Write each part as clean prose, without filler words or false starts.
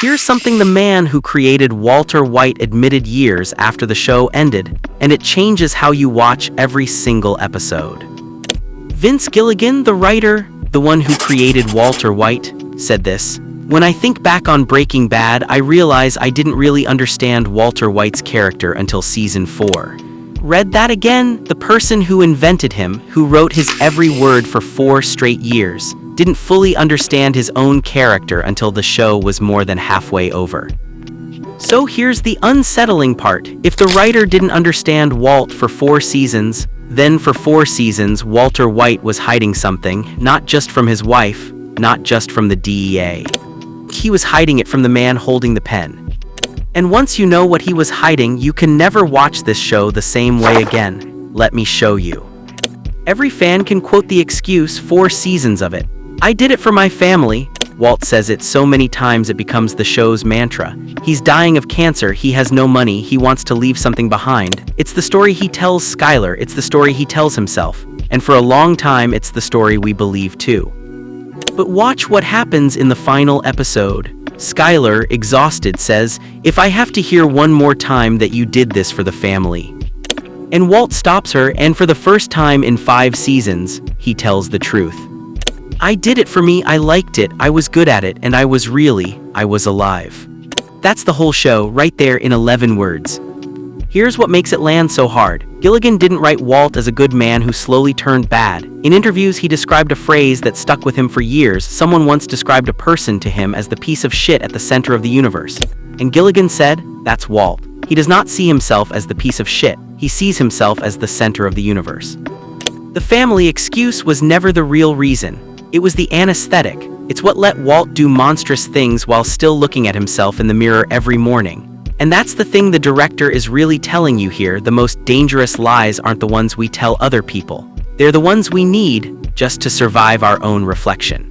Here's something the man who created Walter White admitted years after the show ended, and it changes how you watch every single episode. Vince Gilligan, the writer, the one who created Walter White, said this: "When I think back on Breaking Bad, I realize I didn't really understand Walter White's character until season 4. Read that again? The person who invented him, who wrote his every word for 4 straight years, didn't fully understand his own character until the show was more than halfway over." So here's the unsettling part. If the writer didn't understand Walt for 4 seasons, then for 4 seasons Walter White was hiding something, not just from his wife, not just from the DEA. He was hiding it from the man holding the pen. And once you know what he was hiding, you can never watch this show the same way again. Let me show you. Every fan can quote the excuse, 4 seasons of it. "I did it for my family." Walt says it so many times it becomes the show's mantra. He's dying of cancer, he has no money, he wants to leave something behind. It's the story he tells Skylar, it's the story he tells himself. And for a long time, it's the story we believe too. But watch what happens in the final episode. Skylar, exhausted, says, "If I have to hear one more time that you did this for the family." And Walt stops her, and for the first time in 5 seasons, he tells the truth. "I did it for me, I liked it, I was good at it, and I was alive." That's the whole show, right there in 11 words. Here's what makes it land so hard. Gilligan didn't write Walt as a good man who slowly turned bad. In interviews, he described a phrase that stuck with him for years. Someone once described a person to him as the piece of shit at the center of the universe. And Gilligan said, that's Walt. He does not see himself as the piece of shit. He sees himself as the center of the universe. The family excuse was never the real reason. It was the anesthetic. It's what let Walt do monstrous things while still looking at himself in the mirror every morning. And that's the thing the director is really telling you here. The most dangerous lies aren't the ones we tell other people. They're the ones we need just to survive our own reflection.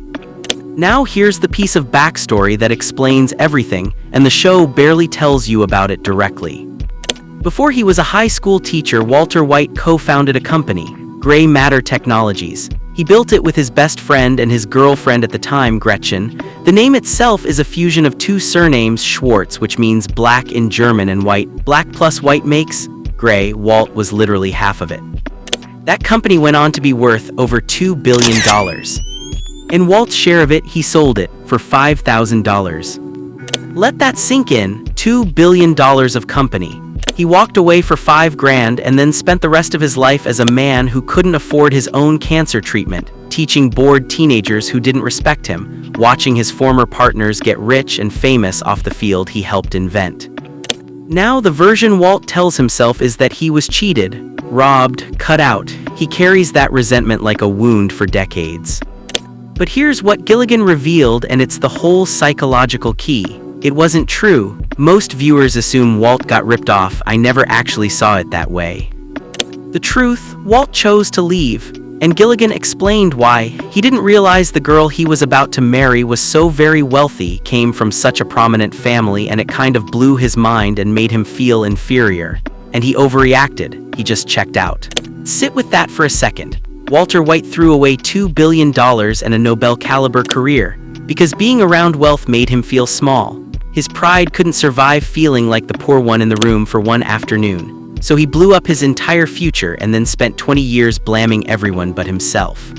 Now here's the piece of backstory that explains everything, and the show barely tells you about it directly. Before he was a high school teacher, Walter White co-founded a company, Gray Matter Technologies. He built it with his best friend and his girlfriend at the time, Gretchen. The name itself is a fusion of 2 surnames, Schwartz, which means black in German, and White. Black plus white makes gray. Walt was literally half of it. That company went on to be worth over $2 billion. In Walt's share of it, he sold it for $5,000. Let that sink in, $2 billion of company. He walked away for $5,000 and then spent the rest of his life as a man who couldn't afford his own cancer treatment, teaching bored teenagers who didn't respect him, watching his former partners get rich and famous off the field he helped invent. Now the version Walt tells himself is that he was cheated, robbed, cut out. He carries that resentment like a wound for decades. But here's what Gilligan revealed, and it's the whole psychological key. It wasn't true. Most viewers assume Walt got ripped off. I never actually saw it that way. The truth, Walt chose to leave, and Gilligan explained why. He didn't realize the girl he was about to marry was so very wealthy, came from such a prominent family, and it kind of blew his mind and made him feel inferior. And he overreacted. He just checked out. Sit with that for a second. Walter White threw away $2 billion and a Nobel-caliber career because being around wealth made him feel small. His pride couldn't survive feeling like the poor one in the room for one afternoon. So he blew up his entire future and then spent 20 years blaming everyone but himself.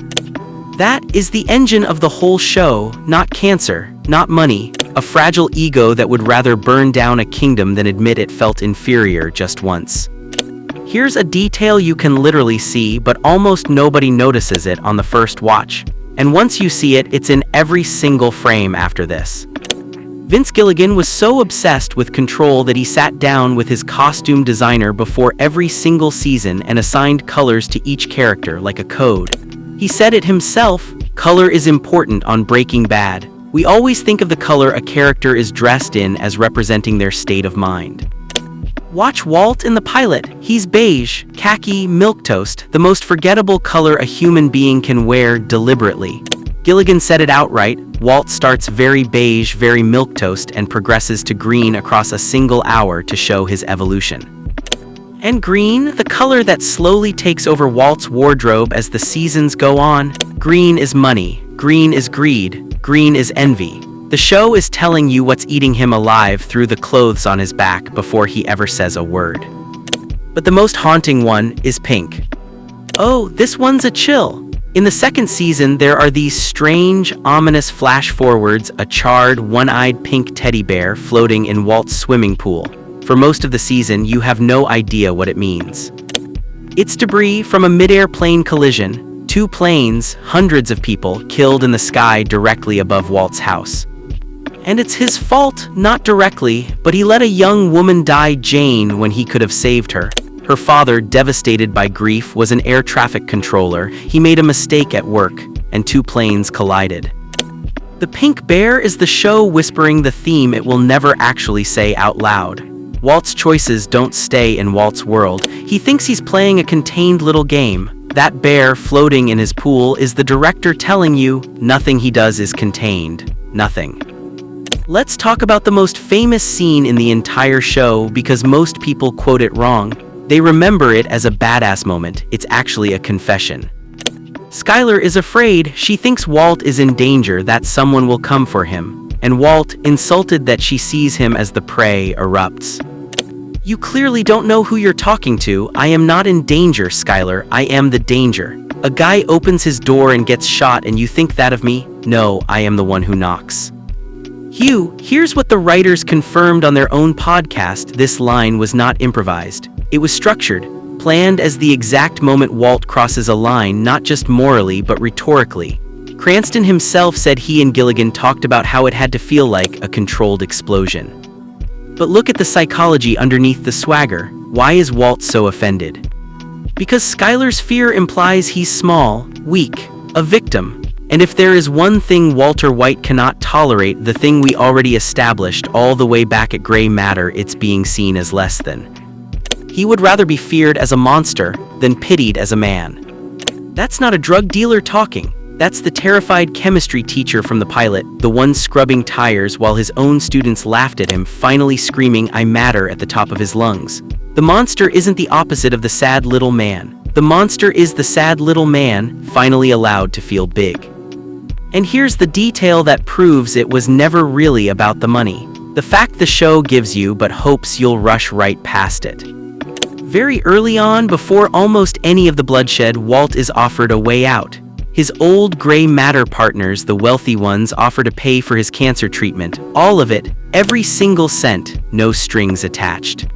That is the engine of the whole show, not cancer, not money, a fragile ego that would rather burn down a kingdom than admit it felt inferior just once. Here's a detail you can literally see, but almost nobody notices it on the first watch. And once you see it, it's in every single frame after this. Vince Gilligan was so obsessed with control that he sat down with his costume designer before every single season and assigned colors to each character like a code. He said it himself, color is important on Breaking Bad. We always think of the color a character is dressed in as representing their state of mind. Watch Walt in the pilot. He's beige, khaki, milquetoast, the most forgettable color a human being can wear deliberately. Gilligan said it outright. Walt starts very beige, very milquetoast, and progresses to green across a single hour to show his evolution. And green, the color that slowly takes over Walt's wardrobe as the seasons go on. Green is money, green is greed, green is envy. The show is telling you what's eating him alive through the clothes on his back before he ever says a word. But the most haunting one is Pink. Oh, this one's a chill. In the second season, there are these strange, ominous flash-forwards, a charred, one-eyed pink teddy bear floating in Walt's swimming pool. For most of the season, you have no idea what it means. It's debris from a mid-air plane collision. 2 planes, hundreds of people, killed in the sky directly above Walt's house. And it's his fault, not directly, but he let a young woman die, Jane, when he could have saved her. Her father, devastated by grief, was an air traffic controller. He made a mistake at work, and 2 planes collided. The pink bear is the show whispering the theme it will never actually say out loud. Walt's choices don't stay in Walt's world. He thinks he's playing a contained little game. That bear floating in his pool is the director telling you nothing he does is contained. Nothing. Let's talk about the most famous scene in the entire show because most people quote it wrong. They remember it as a badass moment. It's actually a confession. Skylar is afraid. She thinks Walt is in danger, that someone will come for him. And Walt, insulted that she sees him as the prey, erupts. You clearly don't know who you're talking to. I am not in danger, Skylar. I am the danger. A guy opens his door and gets shot and you think that of me? No, I am the one who knocks. Hugh, here's what the writers confirmed on their own podcast. This line was not improvised. It was structured, planned as the exact moment Walt crosses a line, not just morally but rhetorically. Cranston himself said he and Gilligan talked about how it had to feel like a controlled explosion. But look at the psychology underneath the swagger. Why is Walt so offended? Because Skylar's fear implies he's small, weak, a victim. And if there is one thing Walter White cannot tolerate, the thing we already established all the way back at Gray Matter, it's being seen as less than. He would rather be feared as a monster than pitied as a man. That's not a drug dealer talking. That's the terrified chemistry teacher from the pilot, the one scrubbing tires while his own students laughed at him, finally screaming "I matter" at the top of his lungs. The monster isn't the opposite of the sad little man. The monster is the sad little man, finally allowed to feel big. And here's the detail that proves it was never really about the money. The fact the show gives you but hopes you'll rush right past it. Very early on, before almost any of the bloodshed, Walt is offered a way out. His old Gray Matter partners, the wealthy ones, offer to pay for his cancer treatment. All of it, every single cent, no strings attached.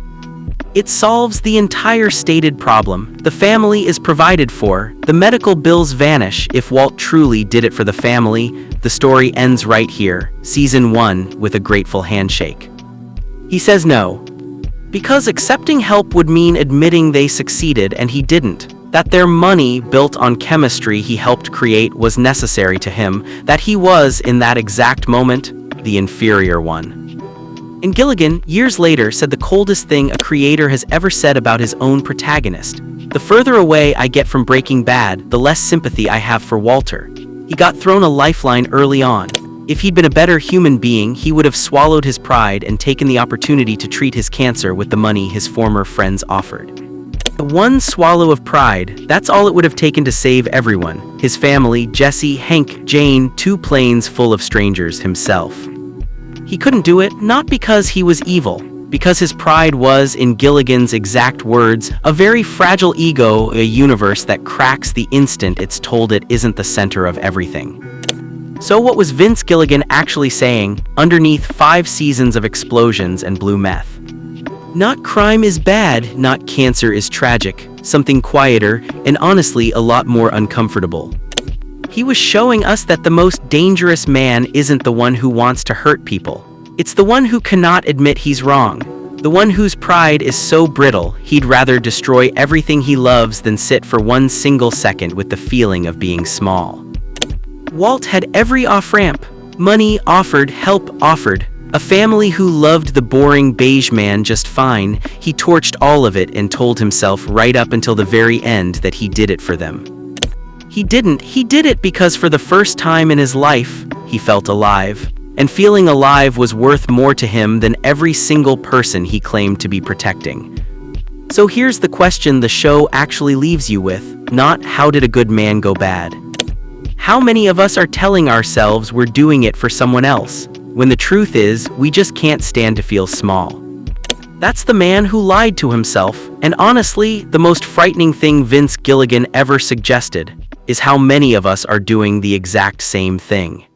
It solves the entire stated problem. The family is provided for. The medical bills vanish. If Walt truly did it for the family, the story ends right here. Season 1, with a grateful handshake. He says no. Because accepting help would mean admitting they succeeded and he didn't. That their money, built on chemistry he helped create, was necessary to him. That he was, in that exact moment, the inferior one. And Gilligan, years later, said the coldest thing a creator has ever said about his own protagonist. The further away I get from Breaking Bad, the less sympathy I have for Walter. He got thrown a lifeline early on. If he'd been a better human being, he would have swallowed his pride and taken the opportunity to treat his cancer with the money his former friends offered. One swallow of pride, that's all it would have taken to save everyone. His family, Jesse, Hank, Jane, 2 planes full of strangers, himself. He couldn't do it, not because he was evil, because his pride was, in Gilligan's exact words, a very fragile ego, a universe that cracks the instant it's told it isn't the center of everything. So what was Vince Gilligan actually saying, underneath 5 seasons of explosions and blue meth? Not crime is bad, not cancer is tragic, something quieter, and honestly a lot more uncomfortable. He was showing us that the most dangerous man isn't the one who wants to hurt people. It's the one who cannot admit he's wrong. The one whose pride is so brittle, he'd rather destroy everything he loves than sit for one single second with the feeling of being small. Walt had every off-ramp. Money offered, help offered. A family who loved the boring beige man just fine. He torched all of it and told himself right up until the very end that he did it for them. He didn't. He did it because for the first time in his life, he felt alive. And feeling alive was worth more to him than every single person he claimed to be protecting. So here's the question the show actually leaves you with, not how did a good man go bad? How many of us are telling ourselves we're doing it for someone else? when the truth is, we just can't stand to feel small. That's the man who lied to himself, and honestly, the most frightening thing Vince Gilligan ever suggested is how many of us are doing the exact same thing.